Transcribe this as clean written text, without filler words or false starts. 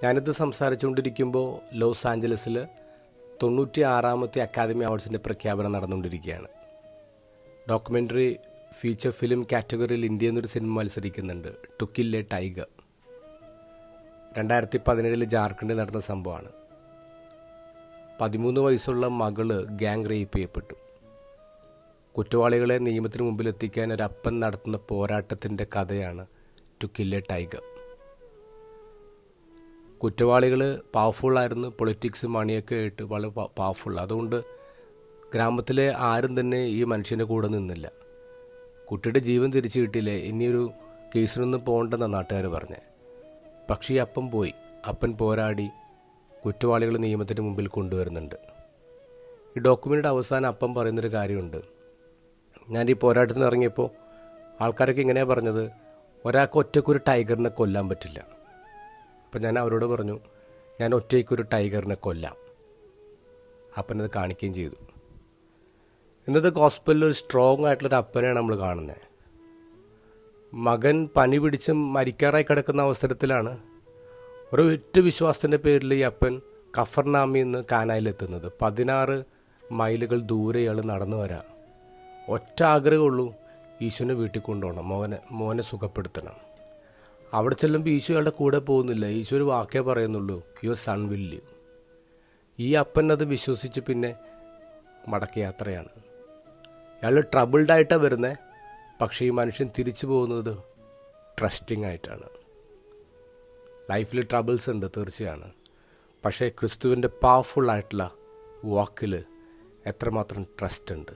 ഞാനിത് സംസാരിച്ചുകൊണ്ടിരിക്കുമ്പോൾ loss ആഞ്ചലസിൽ 96ാമത്തെ academy അവാർഡ്സിൻ്റെ പ്രഖ്യാപനം നടന്നുകൊണ്ടിരിക്കുകയാണ്. ഡോക്യുമെൻ്ററി ഫീച്ചർ ഫിലിം കാറ്റഗറിയിൽ ഇന്ത്യ എന്നൊരു സിനിമ മത്സരിക്കുന്നുണ്ട്, ടു കിൽ എ ടൈഗർ. 2017 ജാർഖണ്ഡിൽ നടന്ന സംഭവമാണ്. 13 വയസ്സുള്ള മകള് ഗ്യാങ് റേപ്പ് ചെയ്യപ്പെട്ടു. കുറ്റവാളികളെ നിയമത്തിന് മുമ്പിൽ എത്തിക്കാൻ ഒരപ്പൻ നടത്തുന്ന പോരാട്ടത്തിൻ്റെ കഥയാണ് ടു കിൽ എ ടൈഗർ. കുറ്റവാളികൾ പവർഫുള്ളായിരുന്നു, പൊളിറ്റിക്സ് മണിയൊക്കെ ആയിട്ട് വളരെ പവർഫുൾ. അതുകൊണ്ട് ഗ്രാമത്തിലെ ആരും തന്നെ ഈ മനുഷ്യൻ്റെ കൂടെ നിന്നില്ല. കുട്ടിയുടെ ജീവൻ തിരിച്ചു കിട്ടിയില്ലേ, ഇനിയൊരു കേസിനൊന്നും പോകണ്ടെന്നാണ് നാട്ടുകാർ പറഞ്ഞത്. പക്ഷേ ഈ അപ്പൻ പോരാടി കുറ്റവാളികൾ നിയമത്തിന് മുമ്പിൽ കൊണ്ടുവരുന്നുണ്ട്. ഈ ഡോക്യുമെൻ്റിൻ്റെ അവസാനം അപ്പം പറയുന്നൊരു കാര്യമുണ്ട്. ഞാൻ ഈ പോരാട്ടത്തിന് ഇറങ്ങിയപ്പോൾ ആൾക്കാരൊക്കെ ഇങ്ങനെയാണ് പറഞ്ഞത്, ഒരാൾക്ക് ഒറ്റയ്ക്കൊരു ടൈഗറിനെ കൊല്ലാൻ പറ്റില്ല. അപ്പം ഞാൻ അവരോട് പറഞ്ഞു, ഞാൻ ഒറ്റയ്ക്കൊരു ടൈഗറിനെ കൊല്ലാം. അപ്പനത് കാണിക്കുകയും ചെയ്തു. ഇന്നത്തെ ഗോസ്പലിൽ ഒരു സ്ട്രോങ് ആയിട്ടുള്ളൊരു അപ്പനെയാണ് നമ്മൾ കാണുന്നത്. മകൻ പനി പിടിച്ച് മരിക്കാറായി കിടക്കുന്ന അവസരത്തിലാണ് ഒരു ഒറ്റ വിശ്വാസത്തിൻ്റെ പേരിൽ ഈ അപ്പൻ കഫർനാമിൽ നിന്ന് കാനായിലെത്തുന്നത്. 16 മൈലുകൾ ദൂരെ ഇയാൾ നടന്നു വരാം. ഒറ്റ ആഗ്രഹമുള്ളൂ, ഈശോനെ വീട്ടിൽ കൊണ്ടുപോകണം, മോനെ സുഖപ്പെടുത്തണം. അവിടെ ചെല്ലുമ്പോൾ ഈശോ അയാളുടെ കൂടെ പോകുന്നില്ല. ഈശോ ഒരു വാക്കേ പറയുന്നുള്ളൂ, യുവർ സൺ വിൽ ലിവ്. ഈ അപ്പൻ അത് വിശ്വസിച്ച് പിന്നെ മടക്ക യാത്രയാണ്. അയാൾ ട്രബിൾഡായിട്ടാണ് വരുന്നത്. പക്ഷേ ഈ മനുഷ്യൻ തിരിച്ചു പോകുന്നത് ട്രസ്റ്റിംഗ് ആയിട്ടാണ്. ലൈഫിൽ ട്രബിൾസ് ഉണ്ട് തീർച്ചയാണ്, പക്ഷേ ക്രിസ്തുവിൻ്റെ പവർഫുള്ളായിട്ടുള്ള വാക്കിൽ എത്രമാത്രം ട്രസ്റ്റ് ഉണ്ട്.